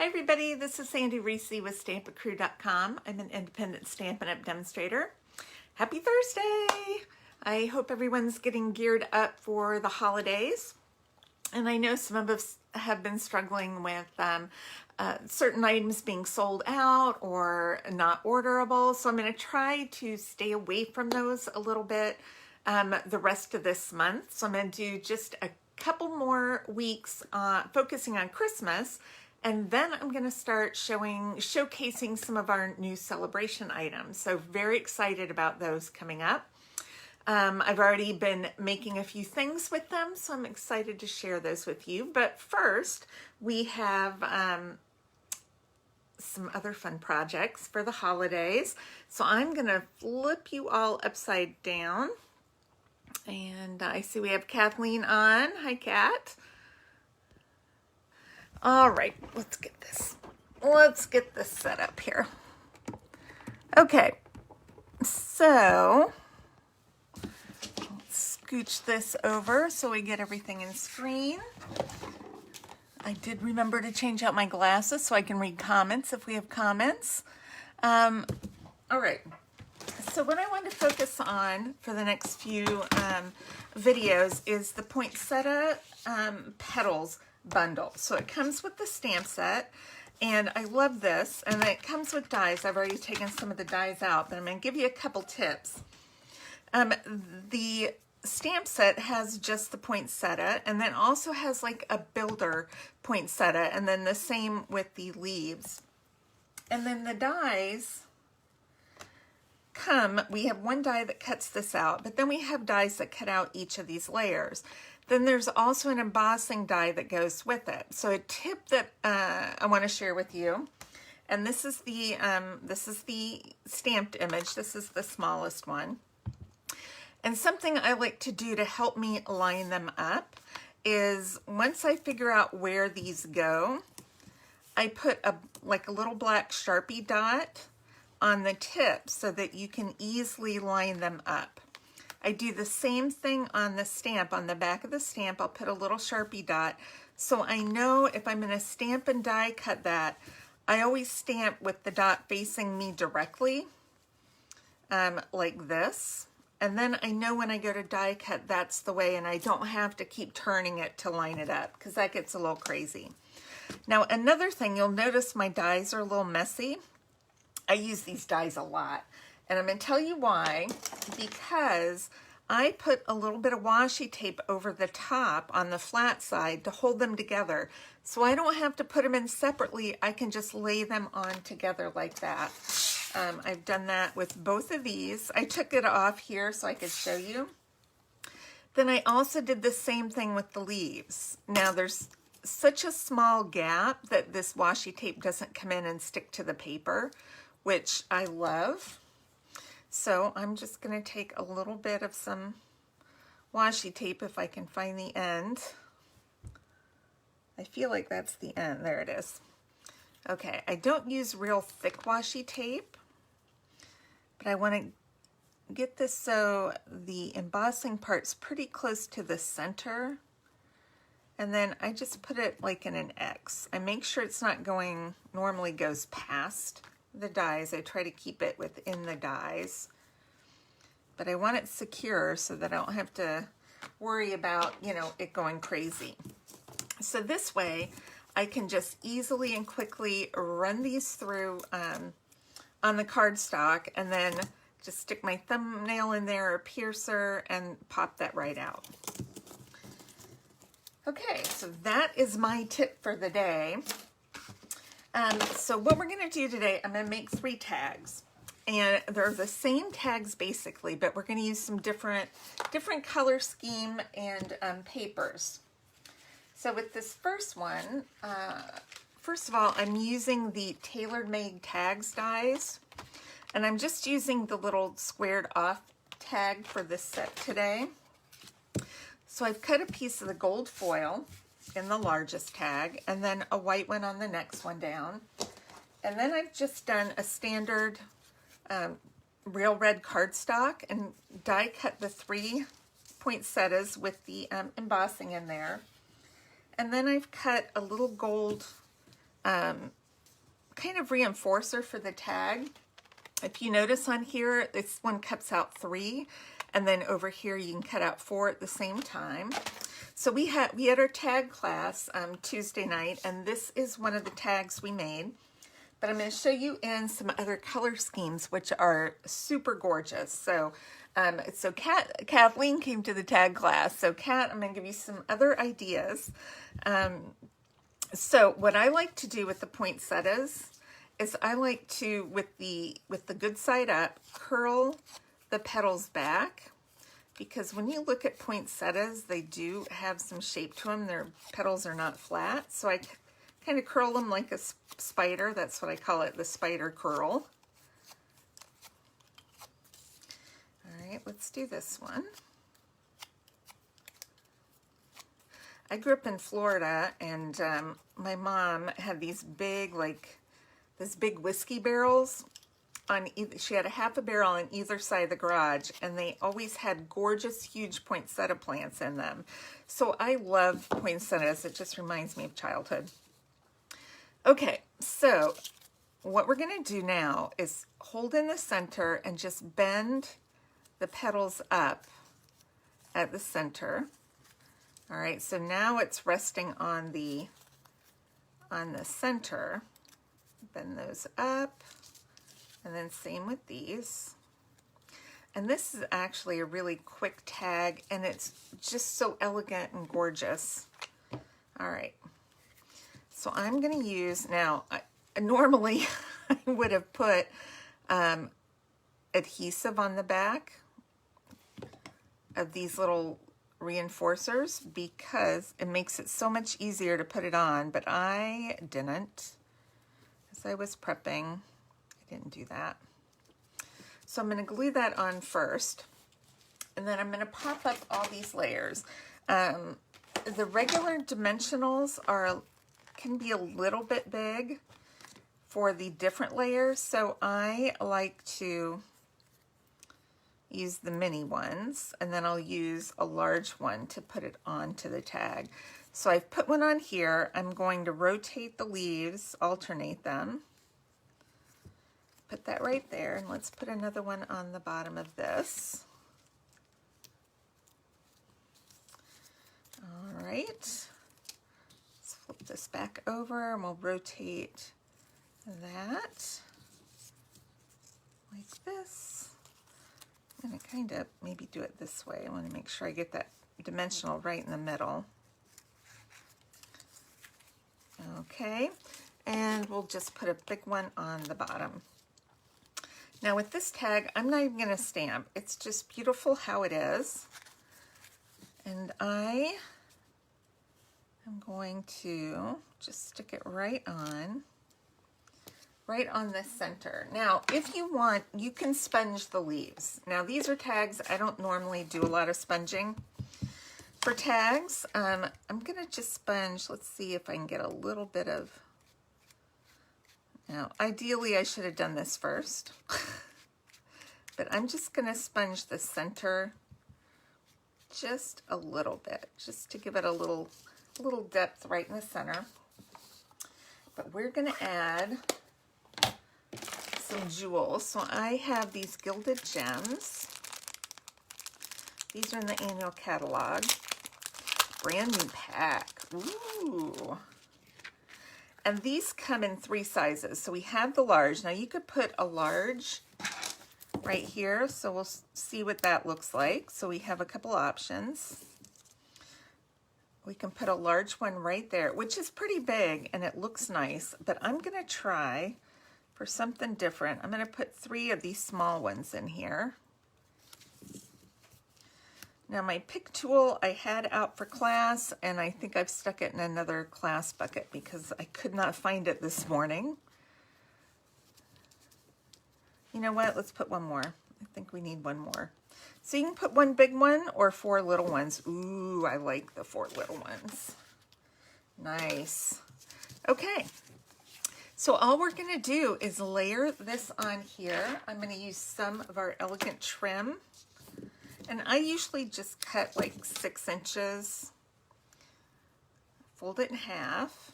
Hi everybody, this is Sandy Reese with StampItCrew.com. I'm an independent Stampin' Up! Demonstrator. Happy Thursday! I hope everyone's getting geared up for the holidays. And I know some of us have been struggling with certain items being sold out or not orderable. So I'm going to try to stay away from those a little bit the rest of this month. So I'm going to do just a couple more weeks focusing on Christmas. And then I'm going to start showcasing some of our new celebration items. So very excited about those coming up. I've already been making a few things with them, so I'm excited to share those with you. But first, we have some other fun projects for the holidays. So I'm going to flip you all upside down. And I see we have Kathleen on. Hi, Kat. All right, let's get this set up here. Okay, so let's scooch this over so we get everything in screen. I did remember to change out my glasses so I can read comments if we have comments. All right, so what I want to focus on for the next few videos is the Poinsettia Petals bundle. So it comes with the stamp set, and I love this, and it comes with dies. I've already taken some of the dies out, but I'm going to give you a couple tips. The stamp set has just the poinsettia, and then also has like a builder poinsettia, and then the same with the leaves. And then the dies come, we have one die that cuts this out, but then we have dies that cut out each of these layers. Then there's also an embossing die that goes with it. So a tip that I want to share with you, and this is the stamped image. This is the smallest one. And something I like to do to help me line them up is once I figure out where these go, I put a little black Sharpie dot on the tip so that you can easily line them up. I do the same thing on the stamp. On the back of the stamp, I'll put a little Sharpie dot so I know if I'm going to stamp and die cut that, I always stamp with the dot facing me directly, like this. And then I know when I go to die cut, that's the way, and I don't have to keep turning it to line it up because that gets a little crazy. Now, another thing, you'll notice my dies are a little messy. I use these dies a lot. And I'm going to tell you why, because I put a little bit of washi tape over the top on the flat side to hold them together. So I don't have to put them in separately. I can just lay them on together like that. I've done that with both of these. I took it off here so I could show you. Then I also did the same thing with the leaves. Now there's such a small gap that this washi tape doesn't come in and stick to the paper, which I love. So I'm just going to take a little bit of some washi tape if I can find the end. I feel like that's the end. There it is. Okay, I don't use real thick washi tape, but I want to get this so the embossing part's pretty close to the center. And then I just put it like in an X. I make sure it's not going, normally goes past the dies. I try to keep it within the dies, but I want it secure so that I don't have to worry about, it going crazy. So this way I can just easily and quickly run these through on the cardstock and then just stick my thumbnail in there or piercer and pop that right out. Okay, so that is my tip for the day. So what we're going to do today, I'm going to make 3 tags, and they're the same tags basically, but we're going to use some different color scheme and papers. So with this first one, first of all, I'm using the Tailor Made Tags dies, and I'm just using the little squared off tag for this set today. So I've cut a piece of the gold foil in the largest tag, and then a white one on the next one down. And then I've just done a standard real red cardstock and die cut the 3 poinsettias with the embossing in there. And then I've cut a little gold kind of reinforcer for the tag. If you notice on here, this one cuts out 3, and then over here you can cut out 4 at the same time. So we had our tag class Tuesday night, and this is one of the tags we made. But I'm going to show you in some other color schemes, which are super gorgeous. So, Kathleen came to the tag class. So Kat, I'm going to give you some other ideas. So what I like to do with the poinsettias is I like to, with the good side up, curl the petals back, because when you look at poinsettias, they do have some shape to them. Their petals are not flat. So I kind of curl them like a spider. That's what I call it, the spider curl. All right, let's do this one. I grew up in Florida, and my mom had these big, this big whiskey barrels on either. She had a half a barrel on either side of the garage, and they always had gorgeous, huge poinsettia plants in them. So I love poinsettias. It just reminds me of childhood. Okay, so what we're going to do now is hold in the center and just bend the petals up at the center. All right, so now it's resting on the center. Bend those up, and then same with these. And this is actually a really quick tag, and it's just so elegant and gorgeous. All right, so I'm going to use, now, normally I would have put adhesive on the back of these little reinforcers because it makes it so much easier to put it on, but I didn't. As I was prepping, I didn't do that. So I'm going to glue that on first, and then I'm going to pop up all these layers. The regular dimensionals can be a little bit big for the different layers, so I like to use the mini ones, and then I'll use a large one to put it onto the tag. So I've put one on here. I'm going to rotate the leaves, alternate them. Put that right there, and let's put another one on the bottom of this. All right, let's flip this back over, and we'll rotate that like this. I'm going to kind of maybe do it this way. I want to make sure I get that dimensional right in the middle. Okay, and we'll just put a big one on the bottom. Now with this tag, I'm not even going to stamp. It's just beautiful how it is. And I am going to just stick it right on the center. Now, if you want, you can sponge the leaves. Now, these are tags. I don't normally do a lot of sponging for tags. I'm going to just sponge. Let's see if I can get a little bit of... Now, ideally, I should have done this first. But I'm just going to sponge the center just a little bit, just to give it a little depth right in the center. But we're going to add some jewels. So I have these Gilded Gems. These are in the annual catalog. Brand new pack. Ooh. And these come in 3 sizes. So we have the large. Now you could put a large right here. So we'll see what that looks like. So we have a couple options. We can put a large one right there, which is pretty big and it looks nice. But I'm going to try for something different. I'm going to put 3 of these small ones in here. Now my pick tool I had out for class, and I think I've stuck it in another class bucket because I could not find it this morning. You know what? Let's put one more. I think we need one more. So you can put 1 big one or 4 little ones. Ooh, I like the 4 little ones. Nice. Okay. So all we're going to do is layer this on here. I'm going to use some of our elegant trim. And I usually just cut like 6 inches, fold it in half,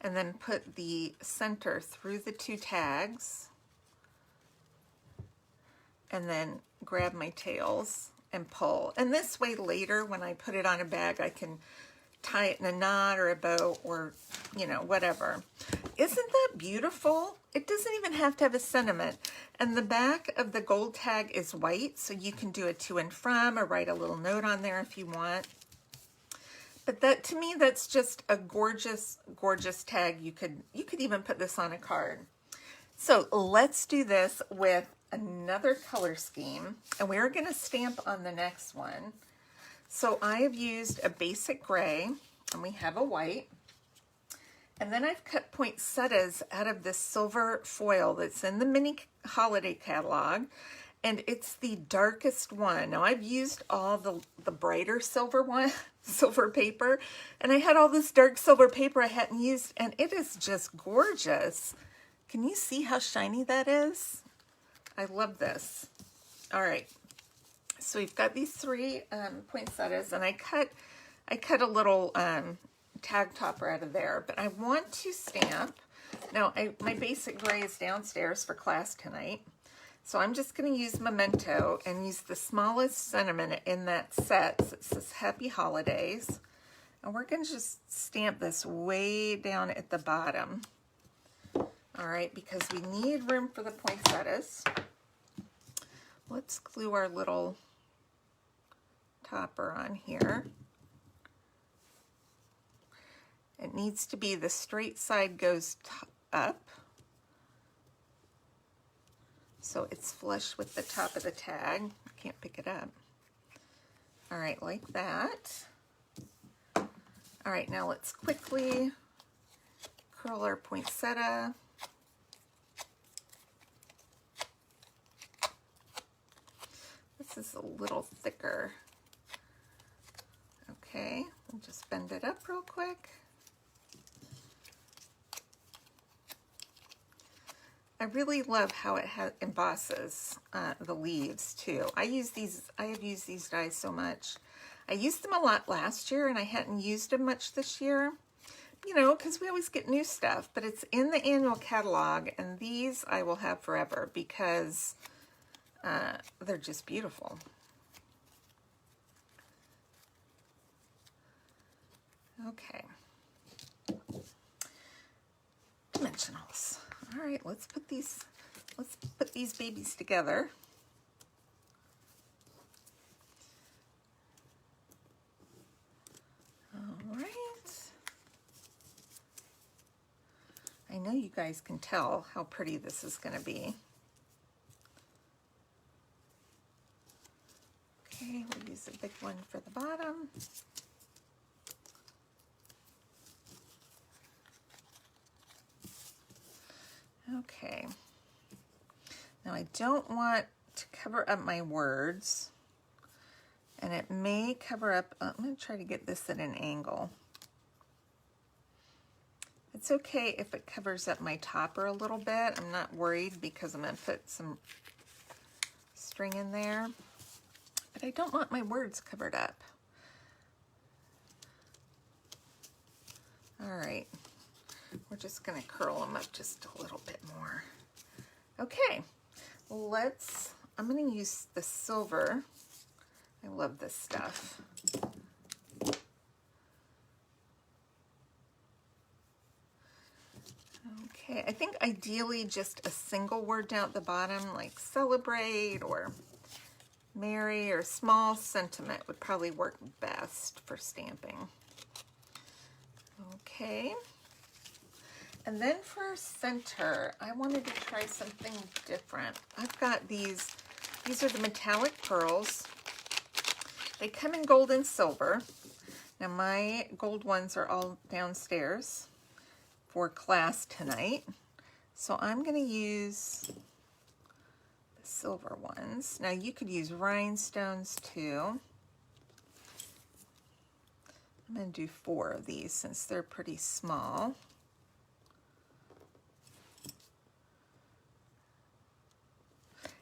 and then put the center through the 2 tags, and then grab my tails and pull. And this way later when I put it on a bag, I can tie it in a knot or a bow or, you know, whatever. Isn't that beautiful? It doesn't even have to have a sentiment. And the back of the gold tag is white, so you can do a to and from or write a little note on there if you want. But that, to me, that's just a gorgeous, gorgeous tag. You could even put this on a card. So let's do this with another color scheme, and we're going to stamp on the next one. So I have used a basic gray, and we have a white. And then I've cut poinsettias out of this silver foil that's in the mini holiday catalog, and it's the darkest one. Now I've used all the brighter silver paper, and I had all this dark silver paper I hadn't used, and it is just gorgeous. Can you see how shiny that is? I love this. All right, so we've got these 3 poinsettias, and I cut a little tag topper out of there, but I want to stamp. Now, my basic gray is downstairs for class tonight, so I'm just going to use Memento and use the smallest sentiment in that set. So it says Happy Holidays, and we're going to just stamp this way down at the bottom. All right, because we need room for the poinsettias. Let's glue our little topper on here. It needs to be the straight side goes up, so it's flush with the top of the tag. I can't pick it up. All right, like that. All right, now let's quickly curl our poinsettia. This is a little thicker. Okay, we'll just bend it up real quick. I really love how it embosses the leaves too. I have used these dies so much. I used them a lot last year, and I hadn't used them much this year, you know, because we always get new stuff, but it's in the annual catalog, and these I will have forever because they're just beautiful. Okay. Dimensionals. All right, let's put these babies together. All right. I know you guys can tell how pretty this is going to be. Okay, we'll use a big one for the bottom. Okay, now I don't want to cover up my words, and it may cover up, I'm going to try to get this at an angle. It's okay if it covers up my topper a little bit. I'm not worried because I'm going to put some string in there, but I don't want my words covered up. All right. We're just going to curl them up just a little bit more. Okay, I'm going to use the silver. I love this stuff. Okay, I think ideally just a single word down at the bottom, like celebrate or merry, or small sentiment would probably work best for stamping. Okay. And then for center, I wanted to try something different. I've got these are the metallic pearls. They come in gold and silver. Now my gold ones are all downstairs for class tonight. So I'm gonna use the silver ones. Now you could use rhinestones too. I'm gonna do 4 of these since they're pretty small.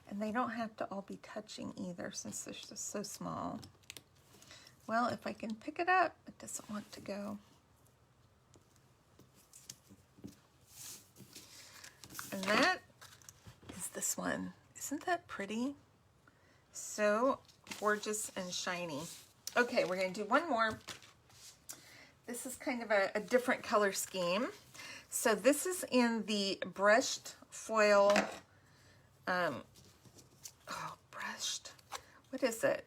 And they don't have to all be touching either since they're just so small. Well, if I can pick it up, it doesn't want to go. this one. Isn't that pretty? So gorgeous and shiny. Okay, we're going to do one more. This is kind of a different color scheme. So this is in the brushed foil, what is it?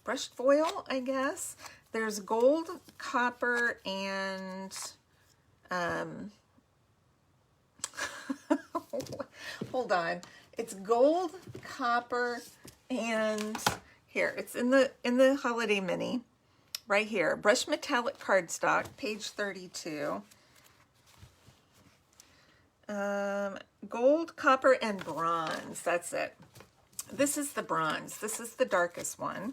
Brushed foil, I guess. There's gold, copper, and, hold on. It's gold, copper, and here, it's in the holiday mini right here. Brushed metallic cardstock, page 32. Gold, copper, and bronze. That's it. This is the bronze. This is the darkest one.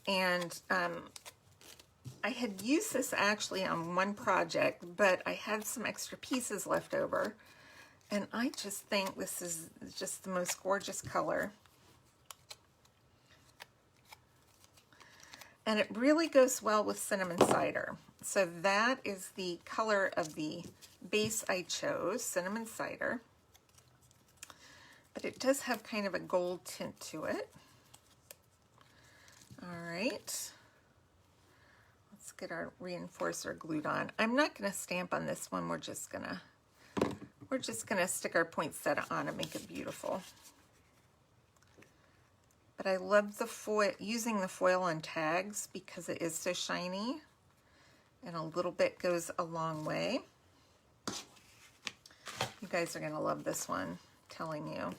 And I had used this actually on one project, but I had some extra pieces left over. And I just think this is just the most gorgeous color. And it really goes well with cinnamon cider. So that is the color of the base I chose, cinnamon cider. But it does have kind of a gold tint to it. All right. Let's get our reinforcer glued on. I'm not going to stamp on this one. We're just gonna stick our poinsettia on and make it beautiful. But I love the foil, using the foil on tags because it is so shiny, and a little bit goes a long way. You guys are going to love this one, I'm telling you.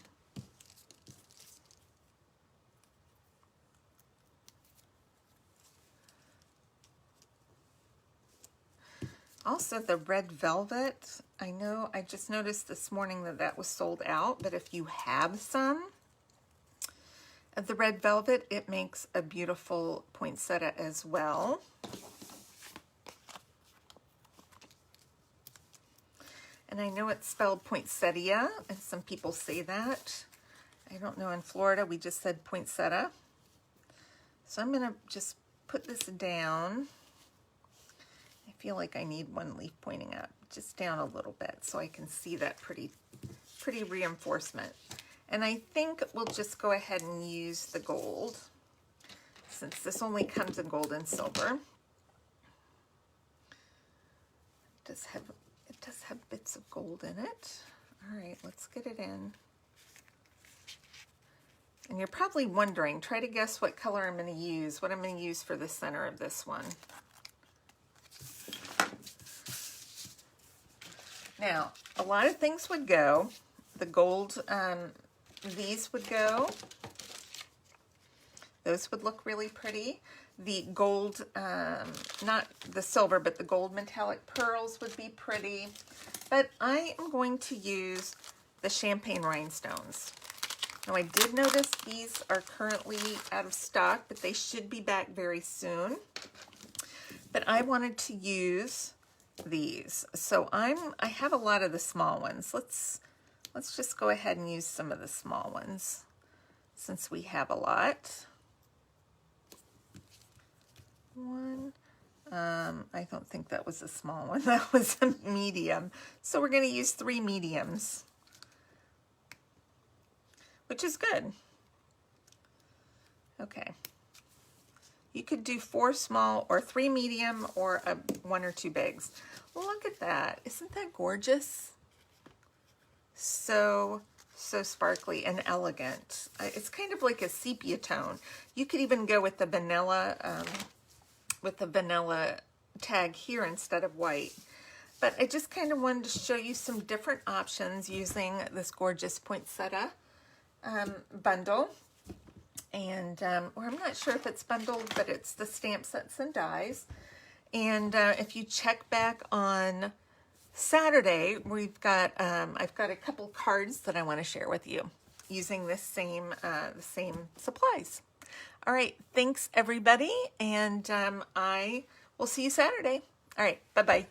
Also, the red velvet, I know I just noticed this morning that was sold out, but if you have some of the red velvet, it makes a beautiful poinsettia as well. And I know it's spelled poinsettia, and some people say that. I don't know, in Florida we just said poinsettia. So I'm going to just put this down. I feel like I need one leaf pointing up, just down a little bit so I can see that pretty reinforcement. And I think we'll just go ahead and use the gold, since this only comes in gold and silver. It does have bits of gold in it. All right, let's get it in. And you're probably wondering, try to guess what color I'm going to use, what I'm going to use for the center of this one. Now, a lot of things would go. The gold, these would go. Those would look really pretty. The gold, not the silver, but the gold metallic pearls would be pretty. But I am going to use the champagne rhinestones. Now, I did notice these are currently out of stock, but they should be back very soon. But I wanted to use these. So I have a lot of the small ones. Let's just go ahead and use some of the small ones since we have a lot. One. I don't think that was a small one. That was a medium. So we're going to use 3 mediums, which is good. Okay. You could do 4 small or 3 medium or 1 or 2 bigs. Look at that. Isn't that gorgeous? So sparkly and elegant. It's kind of like a sepia tone. You could even go with the vanilla tag here instead of white. But I just kind of wanted to show you some different options using this gorgeous poinsettia bundle. And, or I'm not sure if it's bundled, but it's the stamp sets and dies. And if you check back on Saturday, we've got, I've got a couple cards that I want to share with you using this the same supplies. All right, thanks everybody, and I will see you Saturday. All right, bye-bye.